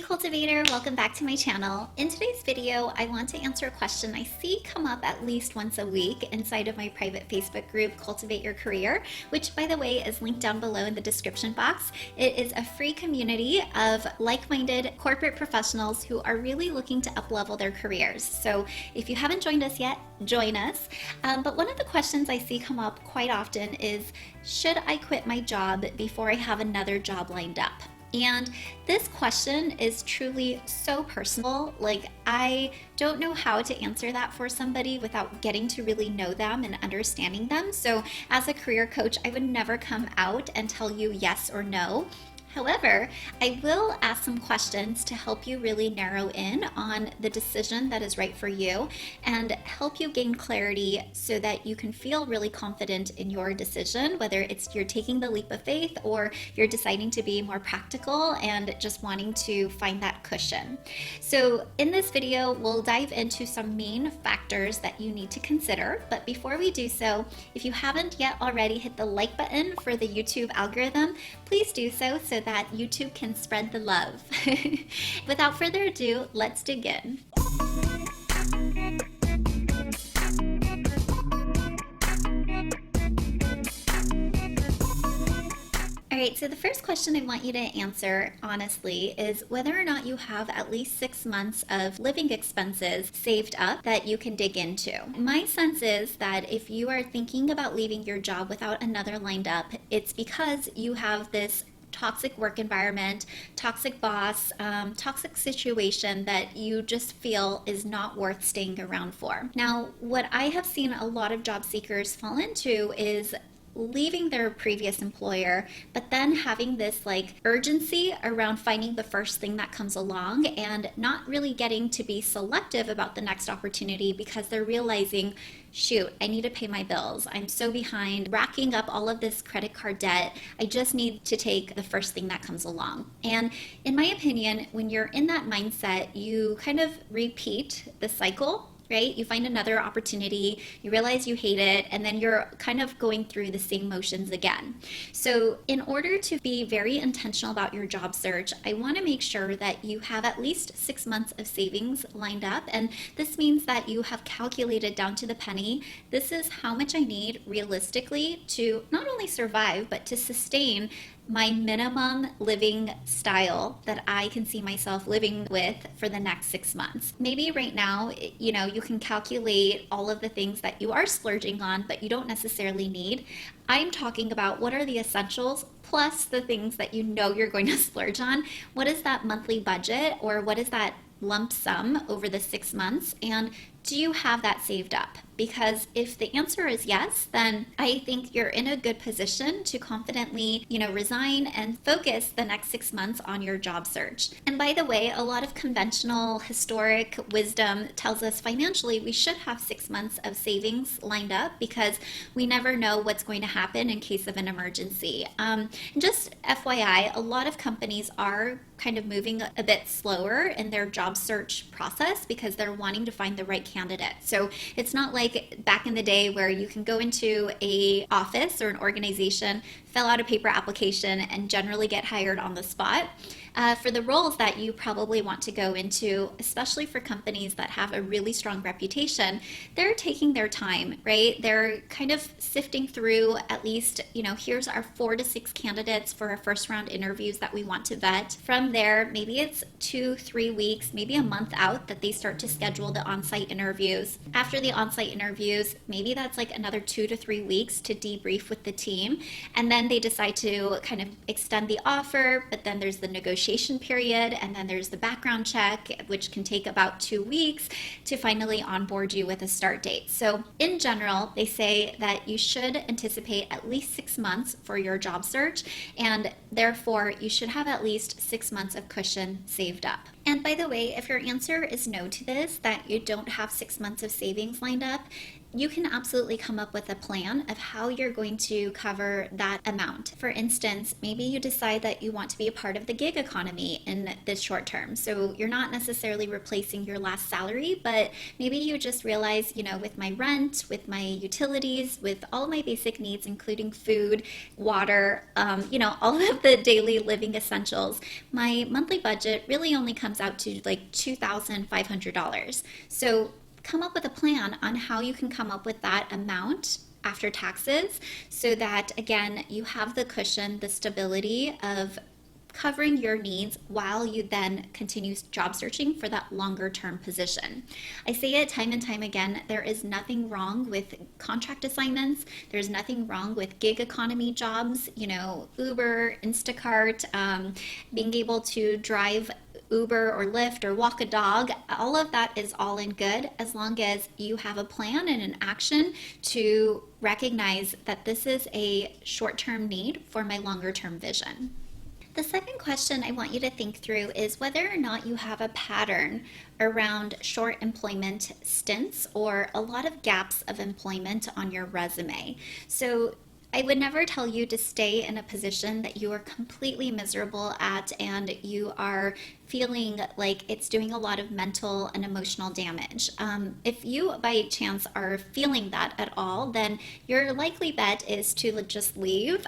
Cultivator, welcome back to my channel. In today's video, I want to answer a question I see come up at least once a week inside of my private Facebook group, Cultivate Your Career, which by the way is linked down below in the description box. It is a free community of like-minded corporate professionals who are really looking to up-level their careers. So if you haven't joined us yet, join us. But one of the questions I see come up quite often is, should I quit my job before I have another job lined up? And this question is truly so personal. Like, I don't know how to answer that for somebody without getting to really know them and understanding them. So as a career coach, I would never come out and tell you yes or no. However, I will ask some questions to help you really narrow in on the decision that is right for you and help you gain clarity so that you can feel really confident in your decision, whether it's you're taking the leap of faith or you're deciding to be more practical and just wanting to find that cushion. So in this video, we'll dive into some main factors that you need to consider. But before we do so, if you haven't yet already hit the like button for the YouTube algorithm, please do so that YouTube can spread the love. Without further ado, let's dig in. All right, so the first question I want you to answer honestly is whether or not you have at least 6 months of living expenses saved up that you can dig into. My sense is that if you are thinking about leaving your job without another lined up, it's because you have this toxic work environment, toxic boss, toxic situation that you just feel is not worth staying around for. Now, what I have seen a lot of job seekers fall into is leaving their previous employer, but then having this like urgency around finding the first thing that comes along and not really getting to be selective about the next opportunity because they're realizing, shoot, I need to pay my bills. I'm so behind, racking up all of this credit card debt. I just need to take the first thing that comes along. And in my opinion, when you're in that mindset, you kind of repeat the cycle. Right? You find another opportunity, you realize you hate it, and then you're kind of going through the same motions again. So in order to be very intentional about your job search, I want to make sure that you have at least 6 months of savings lined up. And this means that you have calculated down to the penny, this is how much I need realistically to not only survive, but to sustain my minimum living style that I can see myself living with for the next 6 months. Maybe right now, you can calculate all of the things that you are splurging on, but you don't necessarily need. I'm talking about what are the essentials plus the things that you know you're going to splurge on. What is that monthly budget, or what is that lump sum over the 6 months? And do you have that saved up? Because if the answer is yes, then I think you're in a good position to confidently, resign and focus the next 6 months on your job search. And by the way, a lot of conventional historic wisdom tells us financially we should have 6 months of savings lined up because we never know what's going to happen in case of an emergency. And just FYI, a lot of companies are kind of moving a bit slower in their job search process because they're wanting to find the right candidate. So it's not like back in the day where you can go into a office or an organization, fill out a paper application, and generally get hired on the spot. For the roles that you probably want to go into, especially for companies that have a really strong reputation, they're taking their time, right? They're kind of sifting through at least, here's our 4 to 6 candidates for our first round interviews that we want to vet. From there, maybe it's 2-3 weeks, maybe a month out that they start to schedule the on-site interviews. After the on-site interviews, maybe that's like another 2 to 3 weeks to debrief with the team. And then they decide to kind of extend the offer, but then there's the negotiation period, and then there's the background check, which can take about 2 weeks to finally onboard you with a start date. So in general, they say that you should anticipate at least 6 months for your job search, and therefore you should have at least 6 months of cushion saved up. And by the way, if your answer is no to this, that you don't have 6 months of savings lined up, you can absolutely come up with a plan of how you're going to cover that amount. For instance, maybe you decide that you want to be a part of the gig economy in this short term. So you're not necessarily replacing your last salary, but maybe you just realize, with my rent, with my utilities, with all my basic needs, including food, water, all of the daily living essentials, my monthly budget really only comes out to like $2,500. So come up with a plan on how you can come up with that amount after taxes so that, again, you have the cushion, the stability of covering your needs while you then continue job searching for that longer term position. I say it time and time again, there is nothing wrong with contract assignments. There's nothing wrong with gig economy jobs, Uber, Instacart, being able to drive Uber or Lyft or walk a dog. All of that is all in good as long as you have a plan and an action to recognize that this is a short-term need for my longer-term vision. The second question I want you to think through is whether or not you have a pattern around short employment stints or a lot of gaps of employment on your resume. So I would never tell you to stay in a position that you are completely miserable at and you are feeling like it's doing a lot of mental and emotional damage. If you by chance are feeling that at all, then your likely bet is to just leave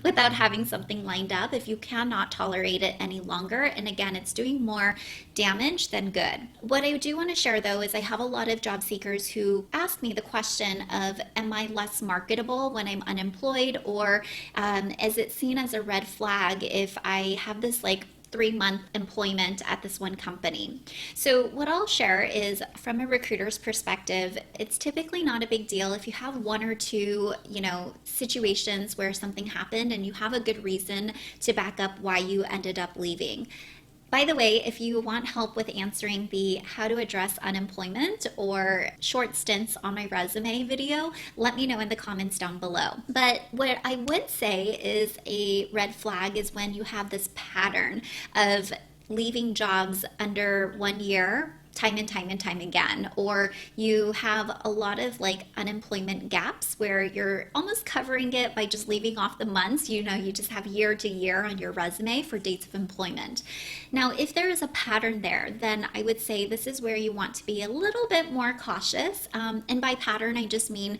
without having something lined up if you cannot tolerate it any longer. And again, it's doing more damage than good. What I do want to share though is I have a lot of job seekers who ask me the question of, am I less marketable when I'm unemployed, or is it seen as a red flag if I have this 3-month employment at this one company? So what I'll share is from a recruiter's perspective, it's typically not a big deal if you have one or two, situations where something happened and you have a good reason to back up why you ended up leaving. By the way, if you want help with answering the how to address unemployment or short stints on my resume video, let me know in the comments down below. But what I would say is a red flag is when you have this pattern of leaving jobs under 1 year time and time again, or you have a lot of unemployment gaps where you're almost covering it by just leaving off the months. You just have year to year on your resume for dates of employment. Now, if there is a pattern there, then I would say this is where you want to be a little bit more cautious. And by pattern, I just mean,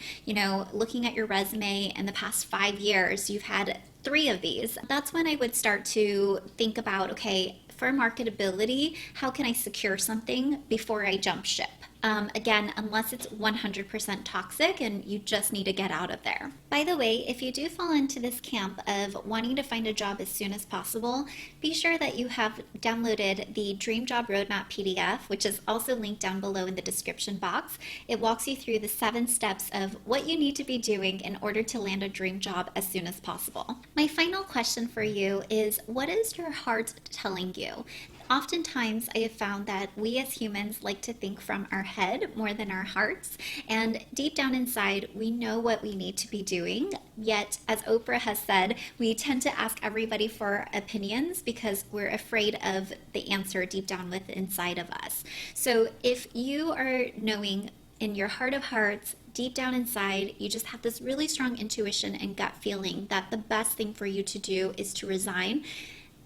looking at your resume in the past 5 years, you've had 3 of these. That's when I would start to think about, okay, for marketability, how can I secure something before I jump ship? Again, unless it's 100% toxic and you just need to get out of there. By the way, if you do fall into this camp of wanting to find a job as soon as possible, be sure that you have downloaded the Dream Job Roadmap PDF, which is also linked down below in the description box. It walks you through the 7 steps of what you need to be doing in order to land a dream job as soon as possible. My final question for you is, what is your heart telling you? Oftentimes, I have found that we as humans like to think from our head more than our hearts, and deep down inside, we know what we need to be doing, yet, as Oprah has said, we tend to ask everybody for opinions because we're afraid of the answer deep down inside of us. So if you are knowing in your heart of hearts, deep down inside, you just have this really strong intuition and gut feeling that the best thing for you to do is to resign,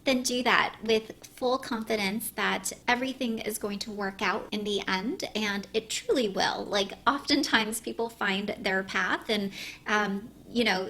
then do that with full confidence that everything is going to work out in the end, and it truly will. Oftentimes people find their path, and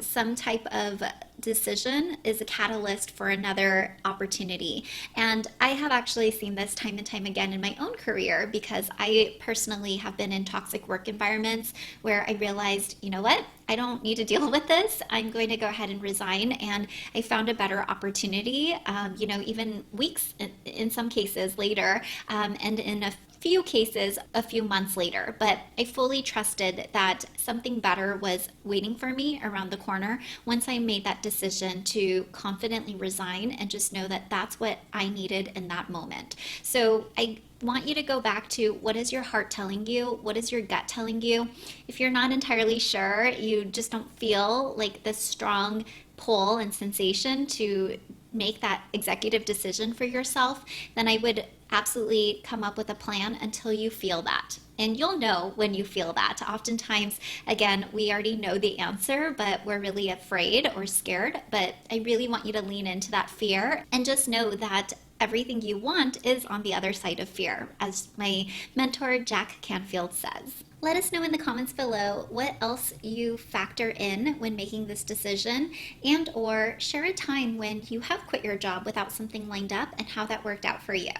some type of decision is a catalyst for another opportunity. And I have actually seen this time and time again in my own career, because I personally have been in toxic work environments where I realized, you know what, I don't need to deal with this. I'm going to go ahead and resign. And I found a better opportunity, even weeks in some cases later, and in a few cases a few months later. But I fully trusted that something better was waiting for me around the corner once I made that decision to confidently resign and just know that that's what I needed in that moment. So I want you to go back to, what is your heart telling you? What is your gut telling you? If you're not entirely sure, you just don't feel like this strong pull and sensation to make that executive decision for yourself, then I would absolutely come up with a plan until you feel that. And you'll know when you feel that. Oftentimes, again, we already know the answer, but we're really afraid or scared. But I really want you to lean into that fear and just know that everything you want is on the other side of fear, as my mentor Jack Canfield says. Let us know in the comments below what else you factor in when making this decision, and or share a time when you have quit your job without something lined up and how that worked out for you.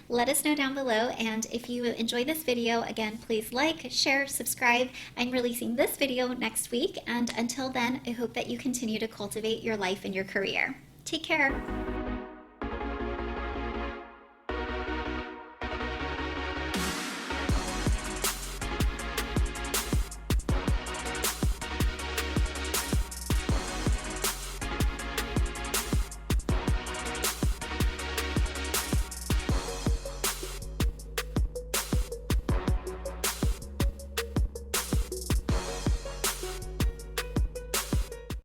Let us know down below, and if you enjoy this video, again, please like, share, subscribe. I'm releasing this video next week, and until then, I hope that you continue to cultivate your life and your career. Take care.